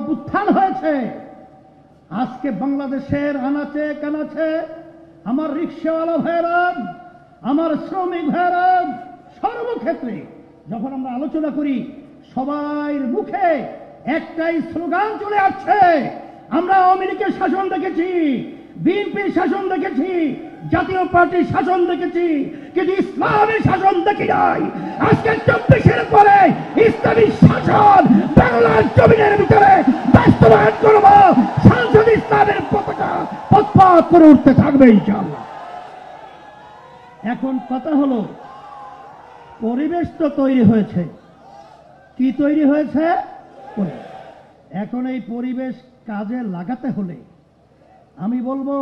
অভ্যুত্থান হয়েছে। আজকে বাংলাদেশের আনাচে কানাচে আমার রিকশাওয়ালা ভাইরা, আমার শ্রমিক ভাইরা, সর্বক্ষেত্রে যখন আমরা আলোচনা করি সবার মুখে একটাই স্লোগান চলে আসছে, আমরা আওয়ামী লীগের শাসন দেখেছি, বিএনপির শাসন দেখেছি, জাতীয় পার্টির শাসন দেখেছি, কিন্তু ইসলামের শাসন দেখি নাই। আজকে 24-এর পরে ইসলামী শাসন বাংলার জমিনের ভিতরে বাস্তবায়ন করব। সংসদ ইসলামের পতাকা পথ করে উঠতে থাকবে ইনশাআল্লাহ। এখন কথা হলো, পরিবেশ তো তৈরি হয়েছে। কি তৈরি হয়েছে? এখন এই পরিবেশ কাজে লাগাতে হলে আমি বলবো,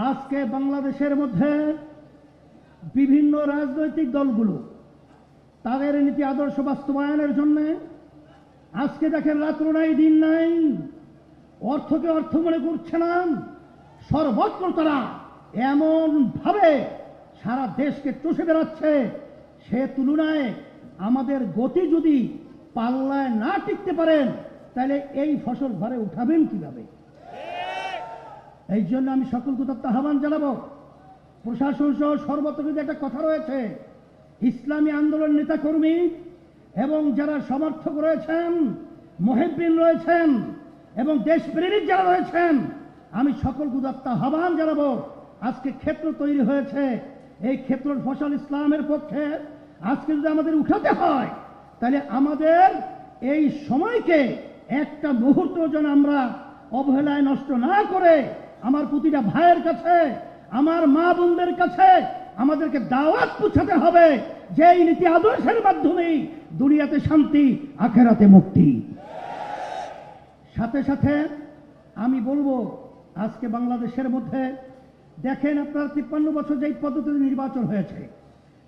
আজকে বাংলাদেশের মধ্যে বিভিন্ন রাজনৈতিক দলগুলো তাদের নীতি আদর্শ বাস্তবায়নের জন্য আজকে দেখেন রাত্র নাই দিন নাই, অর্থকে অর্থ মনে করছে না, সর্বত্র তারা এমন ভাবে সারা দেশকে চষে বেড়াচ্ছে, সে তুলনায় আমাদের গতি যদি পাল্লায় না টিকতে পারেন তাহলে এই ফসল ঘরে উঠাবেন কিভাবে? এই জন্য আমি সকলকে আহ্বান জানাবো, প্রশাসন সহ সর্বত্র যদি একটা কথা রয়েছে, ইসলামী আন্দোলন নেতাকর্মী এবং যারা সমর্থক রয়েছেন, মুহিব্বিন রয়েছেন এবং দেশপ্রেমিক যারা রয়েছেন, আমি সকলকে আহ্বান জানাবো, আজকে ক্ষেত্র তৈরি হয়েছে, এই ক্ষেত্রের ফসল ইসলামের পক্ষে আজকে যদি আমাদের উঠাতে হয় তাহলে আমাদের এই সময়কে একটা মুহূর্ত যেন আমরা অবহেলায় নষ্ট না করে আমার প্রতিটা ভাইয়ের কাছে, আমার মা বোনদের কাছে আমাদেরকে দাওয়াত পৌঁছাতে হবে যে এই নীতি আদর্শের মাধ্যমেই দুনিয়াতে শান্তি, আখেরাতে মুক্তি। সাথে সাথে আমি বলবো, আজকে বাংলাদেশের মধ্যে দেখেন আপনারা 53 বছর যেই পদ্ধতিতে নির্বাচন হয়েছে,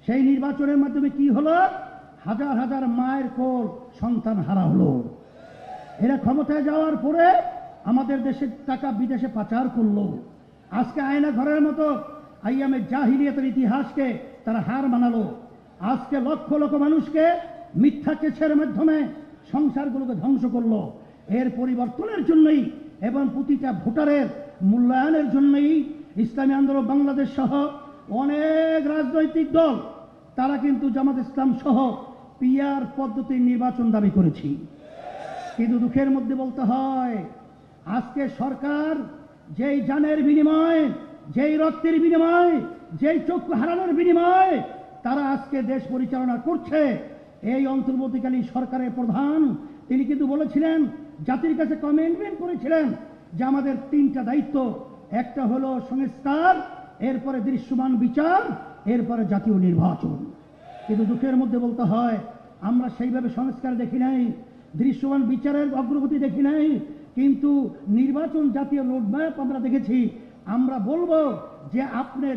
সেই নির্বাচনের মাধ্যমে কি হলো? হাজার হাজার মায়ের কোল সন্তান হারা হলো। এরা ক্ষমতায় যাওয়ার পরে আমাদের দেশের টাকা বিদেশে পাচার করলো। আজকে আয়না ঘরের মতো আইয়ামে জাহিলিয়াতের ইতিহাসকে তারা হার মানালো। আজকে লক্ষ লক্ষ মানুষকে মিথ্যা কেসের মাধ্যমে সংসারগুলোকে ধ্বংস করলো। এর পরিবর্তনের জন্যই এবং প্রতিটা ভোটারের মূল্যায়নের জন্যই ইসলামী আন্দোলন বাংলাদেশ সহ অনেক রাজনৈতিক দল তারা কিন্তু জামাত ইসলাম সহ পিআর পদ্ধতির নির্বাচন দাবি করেছি। কিন্তু দুঃখের মধ্যে বলতে হয়, আজকে সরকার যেই জানের বিনিময়, যেই রক্তের বিনিময়, যেই চক্ষু হারানোর বিনিময় তারা আজকে দেশ পরিচালনা করছে, এই অন্তর্বর্তীকালীন সরকারের প্রধান তিনি কিন্তু বলেছিলেন, জাতির কাছে কমিটমেন্ট করেছিলেন যে আমাদের 3টা দায়িত্ব, একটা হলো সংস্কার, এরপরে দৃশ্যমান বিচার, এরপরে জাতীয় নির্বাচন। কিন্তু দুঃখের মধ্যে বলতে হয়, আমরা সেইভাবে সংস্কার দেখি নাই, দৃশ্যমান বিচারের অগ্রগতি দেখি নাই, কিন্তু নির্বাচন জাতীয় রোডম্যাপ আমরা দেখেছি। আমরা বলবো যে আপনারা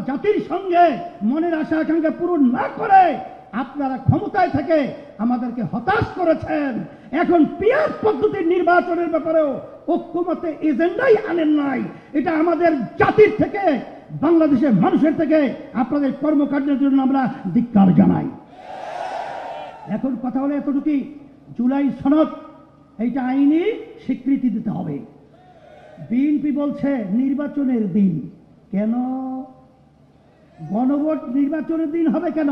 জাতির সঙ্গে মনের আশা আকাঙ্ক্ষা পূরণ না করে আপনারা ক্ষমতায় থেকে আমাদেরকে হতাশ করেছেন। এখন পিআর পদ্ধতির নির্বাচনের ব্যাপারেও ঐক্যমতে এজেন্ডাই আনেন নাই। এটা আমাদের জাতির থেকে, বাংলাদেশের মানুষের থেকে আপনাদের কর্মকাণ্ডের জন্য আমরা ধিক্কার জানাই। এখন কথা হলো এতটুকুই, জুলাই সনদ এইটা আইনি স্বীকৃতি দিতে হবে। বিএনপি বলছে নির্বাচনের দিন, কেন গণভোট নির্বাচনের দিন হবে কেন?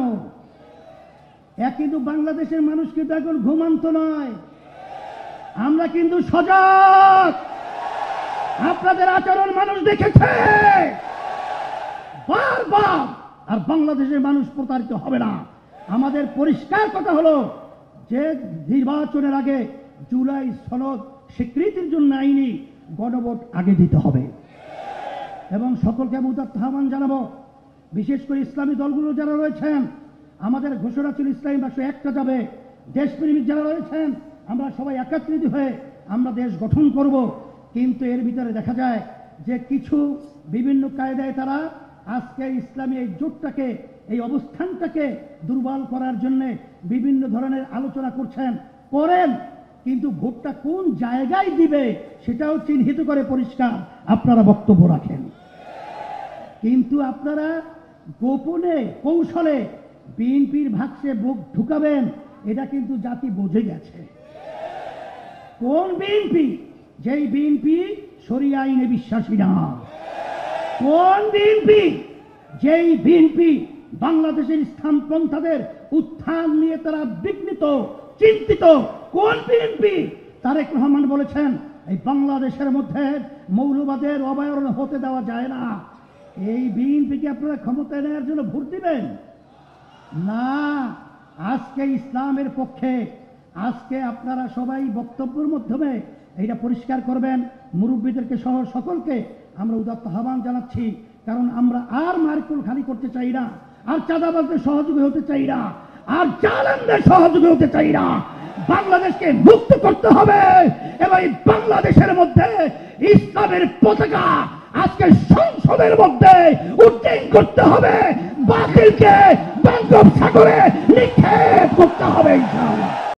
কিন্তু বাংলাদেশের মানুষ কিন্তু এখন ঘুমান্ত নয়, আমরা কিন্তু সজাগ। আপনাদের আচরণ মানুষ দেখেছে বারবার, আর বাংলাদেশের মানুষ প্রতারিত হবে না। আমাদের পরিষ্কার কথা হলো যে নির্বাচনের আগে জুলাই সনদ স্বীকৃতির জন্য আইনি গণভোট আগে দিতে হবে। এবং সকলকে আহ্বান জানাবো, বিশেষ করে ইসলামী দলগুলো যারা রয়েছেন, আমাদের ঘোষণা ছিল ইসলামী রাষ্ট্র একটা যাবে। দেশপ্রেমিক যারা রয়েছেন, আমরা সবাই একত্রিত হয়ে আমরা দেশ গঠন করব। কিন্তু এর ভিতরে দেখা যায় যে কিছু বিভিন্ন কায়দায় তারা আজকে ইসলামী এই জোটটাকে, এই অবস্থানটাকে দুর্বল করার জন্য বিভিন্ন ধরনের আলোচনা করেন, কিন্তু ভোটটা কোন জায়গায় দিবে সেটাও চিহ্নিত করে পরিষ্কার আপনারা বক্তব্য রাখেন। কিন্তু আপনারা গোপনে কৌশলে বিএনপির ভাগসে বুক ঢুকাবেন, এটা কিন্তু জাতি বুঝে গেছে। কোন বিএনপি? যেই বিএনপি শরিয়া আইনে বিশ্বাসী না। কোন বিএনপি? যেই বিএনপি বাংলাদেশের ইসলামপন্থাদের উত্থান নিয়ে তারা বিঘ্নিত, চিন্তিত। কোন বিএনপি? তারেক রহমান বলেছেন এই বাংলাদেশের মধ্যে মৌলবাদের অভয়ারণ্য হতে দেওয়া যায় না। এই বিএনপিকে আপনারা ক্ষমতায় নেওয়ার জন্য ভোট দিবেন না। আজকে ইসলামের পক্ষে, আজকে আপনারা সবাই বক্তব্যের মাধ্যমে এটা পরিষ্কার করবেন। মুরব্বীদেরকে সহ সকলকে আমরা উদাত্ত আহ্বান জানাচ্ছি, কারণ আমরা আর মারকুল খালি করতে চাই না, আর চাঁদাবাজদের সহযোগী হতে চাই না, আর জালেমদের সহযোগী হতে চাই না। বাংলাদেশকে মুক্ত করতে হবে এবং বাংলাদেশের মধ্যে ইসলামের পতাকা আজকে সংসদের মধ্যে উড্ডীন করতে হবে। বাতিলকে বঙ্গোপসাগরে নিক্ষেপ করতে হবে ইনশাআল্লাহ।